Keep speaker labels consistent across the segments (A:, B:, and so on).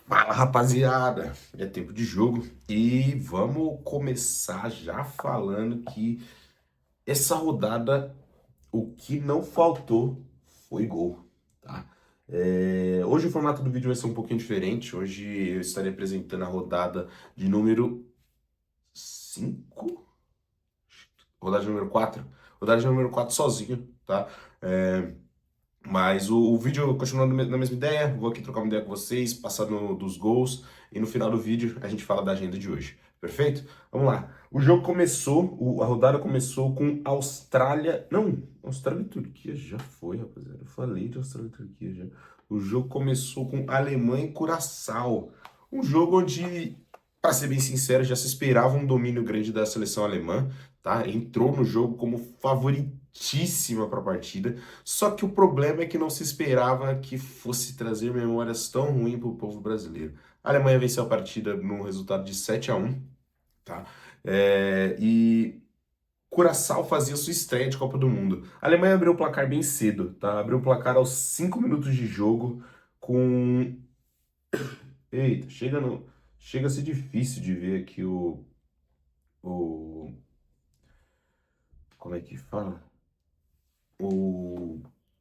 A: Fala, rapaziada, é tempo de jogo e vamos começar já falando que essa rodada o que não faltou foi gol, tá? Hoje o formato do vídeo vai ser um pouquinho diferente. Hoje eu estarei apresentando a rodada de número 5, rodada de número 4, rodada de número 4 sozinho, tá? É, Mas o vídeo, continuando na mesma ideia, vou aqui trocar uma ideia com vocês, passar dos gols, e no final do vídeo a gente fala da agenda de hoje. Perfeito? Vamos lá. O jogo começou, a rodada começou com Austrália. Não, Austrália e Turquia já foi, rapaziada. Eu falei de Austrália e Turquia já. O jogo começou com Alemanha e Curaçao. Um jogo onde, para ser bem sincero, já se esperava um domínio grande da seleção alemã, tá? Entrou no jogo como favoritíssima para a partida. Só que o problema é que não se esperava que fosse trazer memórias tão ruins para o povo brasileiro. A Alemanha venceu a partida num resultado de 7-1, tá? E Curaçao fazia sua estreia de Copa do Mundo. A Alemanha abriu o placar bem cedo, tá? Abriu o placar aos 5 minutos de jogo com... Eita, chega a ser difícil de ver aqui o... Como é que fala? o,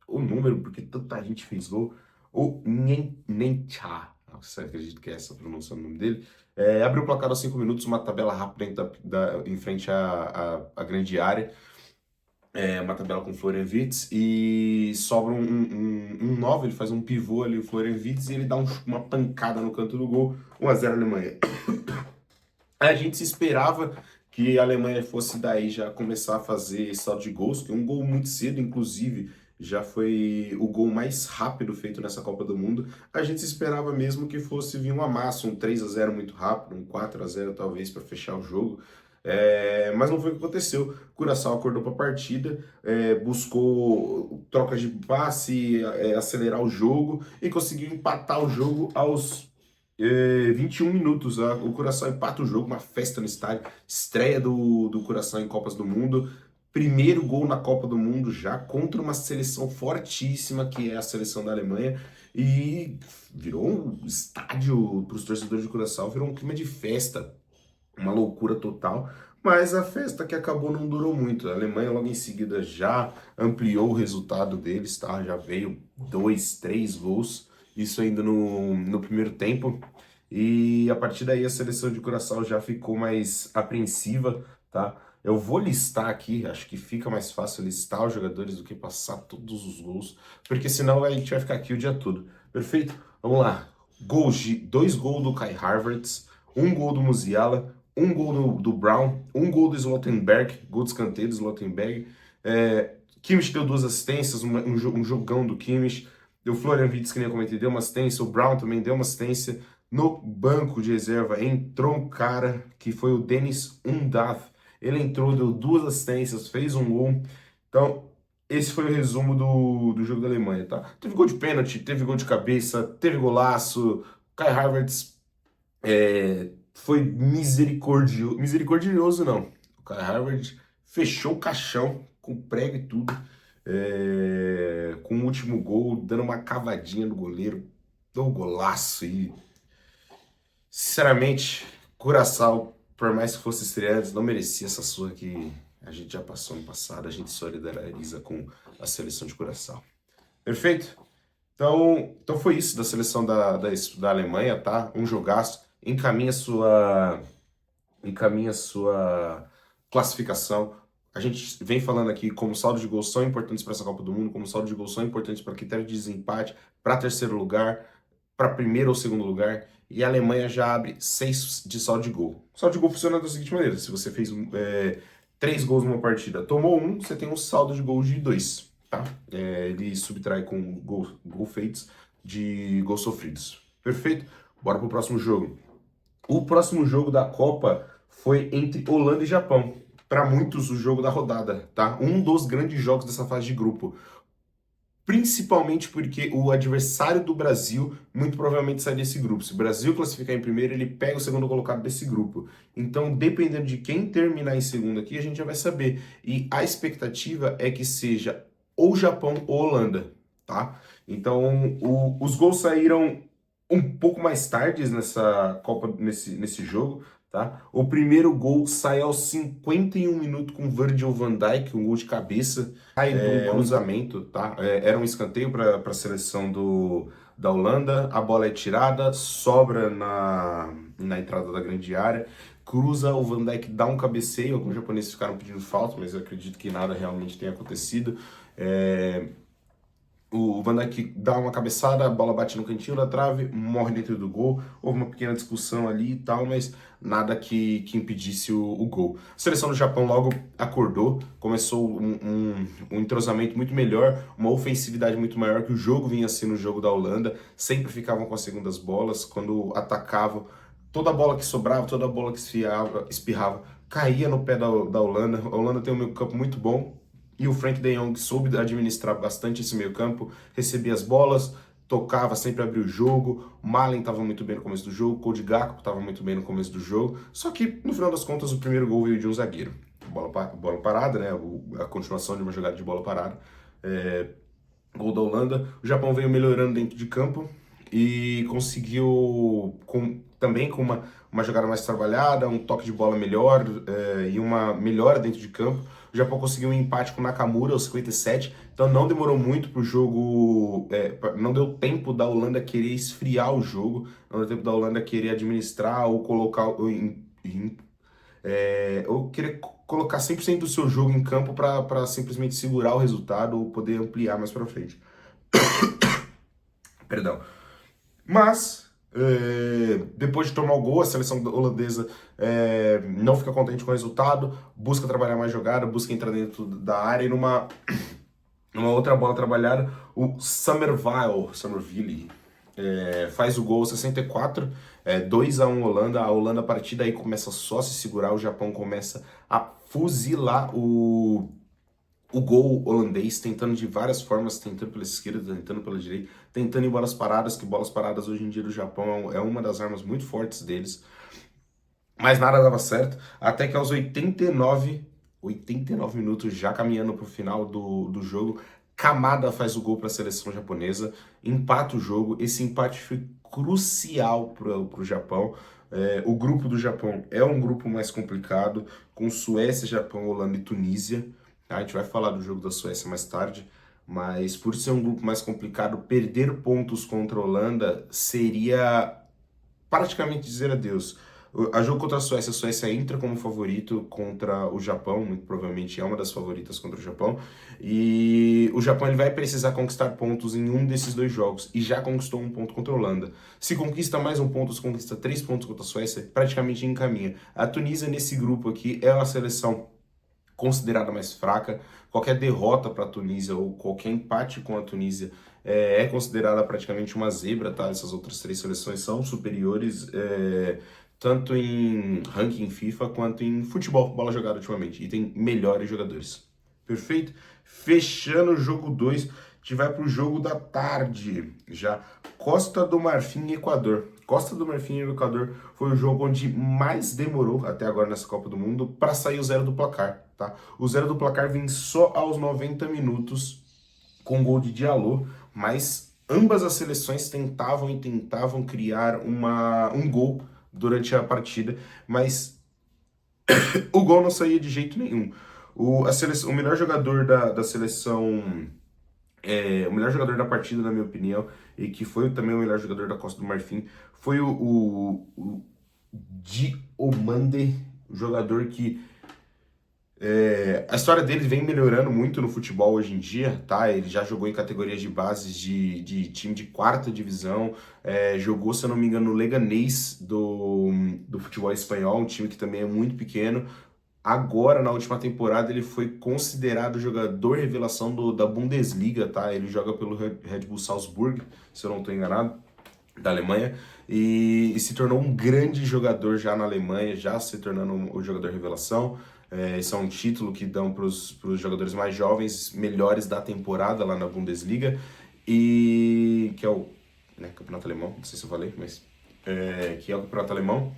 A: o número, porque tanta gente fez gol. O Nencha, você acredita que é essa a pronúncia do nome dele? Abriu o placar aos 5 minutos, uma tabela rápida em frente à grande área. Uma tabela com Florian Wirtz e sobra um 9, ele faz um pivô ali, o Florian Wirtz, e ele dá uma pancada no canto do gol, 1-0 Alemanha. A gente se esperava que a Alemanha fosse daí já começar a fazer saldo de gols, que um gol muito cedo, inclusive, já foi o gol mais rápido feito nessa Copa do Mundo. A gente se esperava mesmo que fosse vir uma massa, um 3-0 muito rápido, um 4-0 talvez para fechar o jogo. Mas não foi o que aconteceu. Curaçao acordou para a partida, buscou troca de passe, acelerar o jogo e conseguiu empatar o jogo aos 21 minutos, o Curaçao empata o jogo, uma festa no estádio, estreia do Curaçao em Copas do Mundo, primeiro gol na Copa do Mundo já contra uma seleção fortíssima que é a seleção da Alemanha, e virou um estádio para os torcedores de Curaçao, virou um clima de festa, uma loucura total. Mas a festa que acabou não durou muito. A Alemanha logo em seguida já ampliou o resultado deles, tá? Já veio 2, 3 gols. Isso ainda no primeiro tempo. E a partir daí a seleção de Curaçao já ficou mais apreensiva, tá? Eu vou listar aqui, acho que fica mais fácil listar os jogadores do que passar todos os gols, porque senão a gente vai ficar aqui o dia todo. Perfeito? Vamos lá. Dois gols do Kai Havertz, um gol do Musiala, um gol do Brown, um gol do Slottenberg, gol de escanteio do Slottenberg. Kimmich deu 2 assistências, um jogão do Kimmich. O Florian Wirtz, que nem eu comentei, deu uma assistência. O Brown também deu uma assistência. No banco de reserva entrou um cara que foi o Dennis Undav. Ele entrou, deu 2 assistências, fez um gol. Então, esse foi o resumo do jogo da Alemanha, tá? Teve gol de pênalti, teve gol de cabeça, teve golaço. Kai Havertz foi misericordioso. Misericordioso não. O Kai Havertz fechou o caixão com prego e tudo. Com o último gol, dando uma cavadinha no goleiro. Deu um golaço e sinceramente, Curaçao, por mais que fosse estreantes, não merecia essa surra que a gente já passou no passado. A gente solidariza com a seleção de Curaçao. Perfeito? Então foi isso da seleção da Alemanha, tá? Um jogaço. Encaminha sua classificação. A gente vem falando aqui como saldo de gols são importantes para essa Copa do Mundo, como saldo de gols são importantes para critério de desempate, para terceiro lugar, para primeiro ou segundo lugar. E a Alemanha já abre 6 de saldo de gol. O saldo de gol funciona da seguinte maneira: se você fez 3 gols numa partida, tomou um, você tem um saldo de gols de 2. Tá? Ele subtrai com gol feitos de gols sofridos. Perfeito? Bora pro próximo jogo. O próximo jogo da Copa foi entre Holanda e Japão. Para muitos, o jogo da rodada, tá? Um dos grandes jogos dessa fase de grupo. Principalmente porque o adversário do Brasil muito provavelmente sai desse grupo. Se o Brasil classificar em primeiro, ele pega o segundo colocado desse grupo. Então, dependendo de quem terminar em segundo aqui, a gente já vai saber. E a expectativa é que seja ou Japão ou Holanda, tá? Então, os gols saíram um pouco mais tarde nessa Copa, nesse jogo, tá? O primeiro gol sai aos 51 minutos com Virgil van Dijk, um gol de cabeça, de um cruzamento, tá? Era um escanteio para a seleção da Holanda, a bola é tirada, sobra na entrada da grande área, cruza, o Van Dijk dá um cabeceio, alguns japoneses ficaram pedindo falta, mas eu acredito que nada realmente tenha acontecido. O Van Dijk dá uma cabeçada, a bola bate no cantinho da trave, morre dentro do gol. Houve uma pequena discussão ali e tal, mas nada que impedisse o gol. A seleção do Japão logo acordou, começou um entrosamento muito melhor, uma ofensividade muito maior que o jogo vinha sendo o jogo da Holanda. Sempre ficavam com as segundas bolas, quando atacavam, toda bola que sobrava, toda bola que espirrava, caía no pé da Holanda. A Holanda tem um meio campo muito bom, e o Frank de Jong soube administrar bastante esse meio campo, recebia as bolas, tocava, sempre abria o jogo, o Malen estava muito bem no começo do jogo, o Cody Gakpo estava muito bem no começo do jogo, só que no final das contas o primeiro gol veio de um zagueiro. Bola parada, né? A continuação de uma jogada de bola parada. Gol da Holanda. O Japão veio melhorando dentro de campo e conseguiu, também com uma jogada mais trabalhada, um toque de bola melhor e uma melhora dentro de campo. O Japão conseguiu um empate com o Nakamura aos 57, então não demorou muito para o jogo, não deu tempo da Holanda querer esfriar o jogo, não deu tempo da Holanda querer administrar ou colocar ou querer colocar 100% do seu jogo em campo para simplesmente segurar o resultado ou poder ampliar mais para frente. Perdão. Mas, depois de tomar o gol, a seleção holandesa não fica contente com o resultado, busca trabalhar mais jogada, busca entrar dentro da área e numa outra bola trabalhada, o Summerville faz o gol aos 64, 2-1 Holanda. A Holanda, a partir daí, começa só a se segurar, o Japão começa a fuzilar o gol holandês, tentando de várias formas, tentando pela esquerda, tentando pela direita, tentando em bolas paradas, que bolas paradas hoje em dia do Japão é uma das armas muito fortes deles. Mas nada dava certo, até que aos 89 minutos, já caminhando para o final do jogo, Kamada faz o gol para a seleção japonesa, empata o jogo. Esse empate foi crucial para o Japão. O grupo do Japão é um grupo mais complicado, com Suécia, Japão, Holanda e Tunísia. A gente vai falar do jogo da Suécia mais tarde, mas por ser um grupo mais complicado, perder pontos contra a Holanda seria praticamente dizer adeus. A jogo contra a Suécia entra como favorito contra o Japão, muito provavelmente é uma das favoritas contra o Japão, e o Japão ele vai precisar conquistar pontos em um desses dois jogos, e já conquistou um ponto contra a Holanda. Se conquista mais um ponto, se conquista 3 pontos contra a Suécia, praticamente encaminha. A Tunísia nesse grupo aqui é uma seleção considerada mais fraca. Qualquer derrota para a Tunísia ou qualquer empate com a Tunísia é considerada praticamente uma zebra, tá? Essas outras três seleções são superiores, tanto em ranking FIFA quanto em futebol, bola jogada ultimamente, e tem melhores jogadores. Perfeito? Fechando o jogo 2, a gente vai para o jogo da tarde, já Costa do Marfim e Equador. Costa do Marfim e Equador foi o jogo onde mais demorou até agora nessa Copa do Mundo para sair o zero do placar, tá? O zero do placar vem só aos 90 minutos com gol de Diallo, mas ambas as seleções tentavam criar um gol durante a partida, mas o gol não saía de jeito nenhum. O melhor jogador da seleção, o melhor jogador da partida, na minha opinião, e que foi também o melhor jogador da Costa do Marfim, foi o Diomande, jogador que a história dele vem melhorando muito no futebol hoje em dia, tá? Ele já jogou em categorias de bases de time de quarta divisão, jogou, se eu não me engano, no Leganés do futebol espanhol, um time que também é muito pequeno. Agora, na última temporada, ele foi considerado jogador revelação da Bundesliga, tá? Ele joga pelo Red Bull Salzburg, se eu não estou enganado, da Alemanha, e se tornou um grande jogador já na Alemanha, já se tornando o jogador revelação. Esse é um título que dão para os jogadores mais jovens, melhores da temporada lá na Bundesliga, e que é o campeonato alemão, não sei se eu falei, mas que é o campeonato alemão.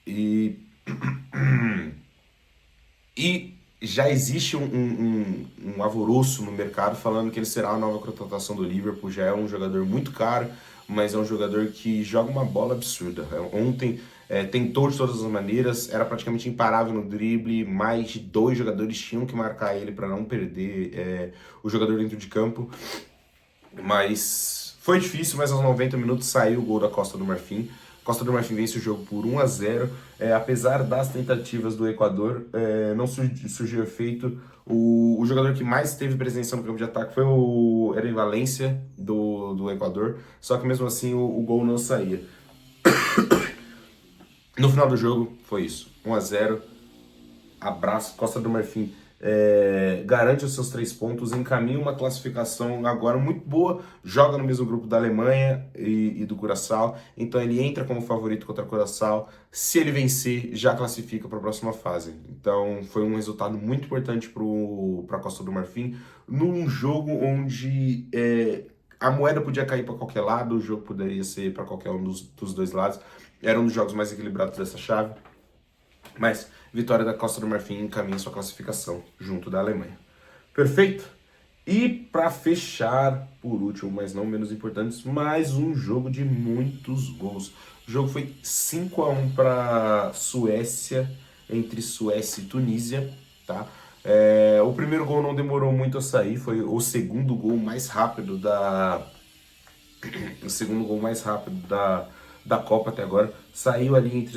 A: E já existe um alvoroço no mercado falando que ele será a nova contratação do Liverpool, já é um jogador muito caro, mas é um jogador que joga uma bola absurda. Ontem tentou de todas as maneiras, era praticamente imparável no drible, mais de 2 jogadores tinham que marcar ele para não perder o jogador dentro de campo. Mas foi difícil, mas aos 90 minutos saiu o gol da Costa do Marfim. Costa do Marfim vence o jogo por 1-0. Apesar das tentativas do Equador, não surgiu efeito. O jogador que mais teve presença no campo de ataque foi o Eren Valencia, do Equador. Só que mesmo assim o gol não saía. No final do jogo, foi isso. 1-0. Abraço, Costa do Marfim garante os seus 3 pontos, encaminha uma classificação agora muito boa, joga no mesmo grupo da Alemanha e do Curaçao, então ele entra como favorito contra o Curaçao. Se ele vencer, já classifica para a próxima fase. Então foi um resultado muito importante para a Costa do Marfim, num jogo onde a moeda podia cair para qualquer lado, o jogo poderia ser para qualquer um dos dois lados. Era um dos jogos mais equilibrados dessa chave. Mas vitória da Costa do Marfim encaminha sua classificação junto da Alemanha. Perfeito? E para fechar, por último, mas não menos importante, mais um jogo de muitos gols. O jogo foi 5-1 para Suécia, entre Suécia e Tunísia, tá? O primeiro gol não demorou muito a sair, foi o segundo gol mais rápido da Copa até agora. Saiu ali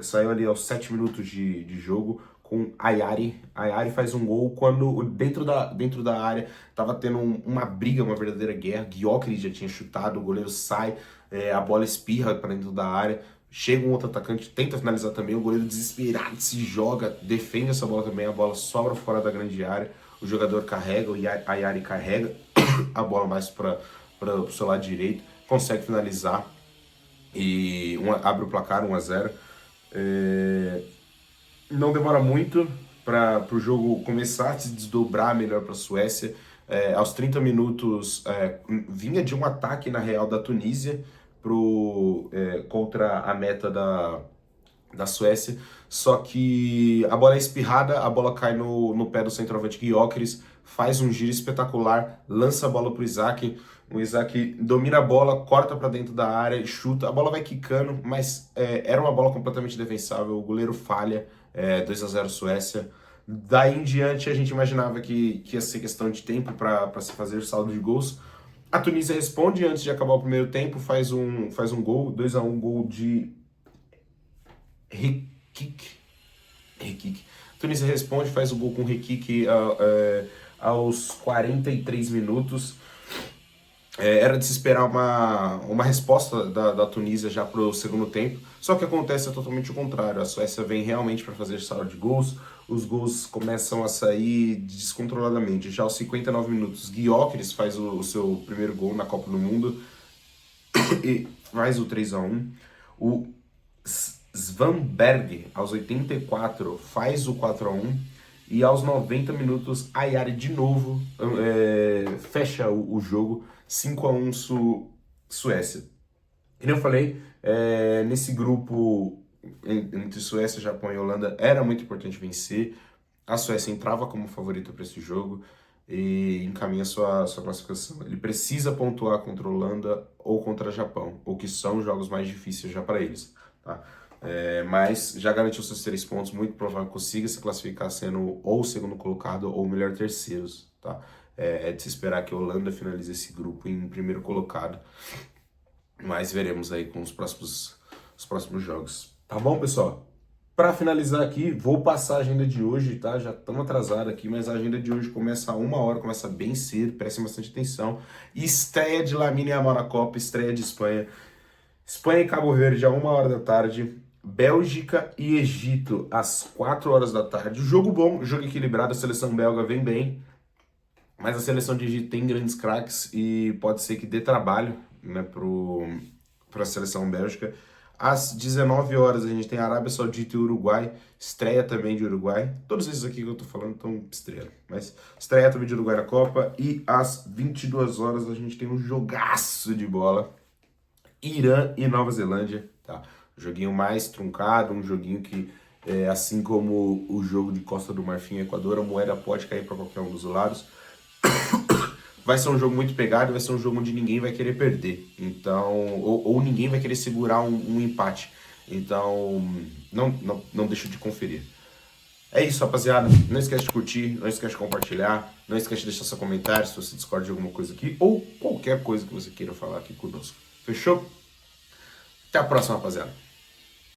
A: saiu ali aos 7 minutos de jogo com Ayari. Ayari faz um gol quando dentro da área tava tendo uma briga, uma verdadeira guerra. Gyökeres já tinha chutado, o goleiro sai, a bola espirra para dentro da área. Chega um outro atacante, tenta finalizar também, o goleiro desesperado se joga, defende essa bola também, a bola sobra fora da grande área, o jogador carrega, o Ayari carrega a bola mais para o seu lado direito, consegue finalizar e abre o placar 1-0. Não demora muito para o jogo começar a se desdobrar melhor para a Suécia. Aos 30 minutos vinha de um ataque na real da Tunísia contra a meta da Suécia, só que a bola é espirrada, a bola cai no pé do centroavante Gyökeres, faz um giro espetacular, lança a bola pro Isaac, o Isaac domina a bola, corta para dentro da área, chuta, a bola vai quicando, mas era uma bola completamente defensável, o goleiro falha, 2-0 Suécia. Daí em diante a gente imaginava que ia ser questão de tempo para se fazer saldo de gols. A Tunísia responde antes de acabar o primeiro tempo, faz um gol, 2-1, gol de Rekik. A Tunísia responde, faz o gol com Rekik aos 43 minutos. Era de se esperar uma resposta da Tunísia já para o segundo tempo, só que acontece totalmente o contrário. A Suécia vem realmente para fazer saldo de gols, os gols começam a sair descontroladamente. Já aos 59 minutos, Gyökeres faz o seu primeiro gol na Copa do Mundo e faz o 3-1. O Svanberg, aos 84, faz o 4-1. E aos 90 minutos, Ayari de novo fecha o jogo, 5-1 Suécia. Como eu falei, nesse grupo entre Suécia, Japão e Holanda, era muito importante vencer. A Suécia entrava como favorita para esse jogo e encaminha sua classificação. Ele precisa pontuar contra a Holanda ou contra o Japão, o que são os jogos mais difíceis já para eles, tá? Mas já garantiu seus 3 pontos, muito provável que consiga se classificar sendo ou segundo colocado ou melhor terceiros, tá? É de se esperar que a Holanda finalize esse grupo em primeiro colocado, mas veremos aí com os próximos jogos. Tá bom, pessoal? Para finalizar aqui, vou passar a agenda de hoje, tá? Já estamos atrasados aqui, mas a agenda de hoje começa a 1h, começa bem cedo, prestem bastante atenção. Estreia de Lamine Yamal na Copa, estreia de Espanha. Espanha e Cabo Verde a 1h da tarde. Bélgica e Egito às 4h da tarde. Jogo bom, jogo equilibrado, a seleção belga vem bem, mas a seleção de Egito tem grandes craques e pode ser que dê trabalho, né, para a seleção bélgica. Às 19h a gente tem Arábia Saudita e Uruguai, estreia também de Uruguai. Todos esses aqui que eu tô falando estão estreando, mas estreia também de Uruguai na Copa. E às 22h a gente tem um jogaço de bola, Irã e Nova Zelândia, tá? Um joguinho mais truncado, um joguinho que, assim como o jogo de Costa do Marfim e Equador, a moeda pode cair para qualquer um dos lados. vai ser um jogo muito pegado, vai ser um jogo onde ninguém vai querer perder. Então, ou ninguém vai querer segurar um empate. Então, não deixa de conferir. É isso, rapaziada. Não esquece de curtir, não esquece de compartilhar, não esquece de deixar seu comentário se você discorda de alguma coisa aqui ou qualquer coisa que você queira falar aqui conosco. Fechou? Até a próxima, rapaziada.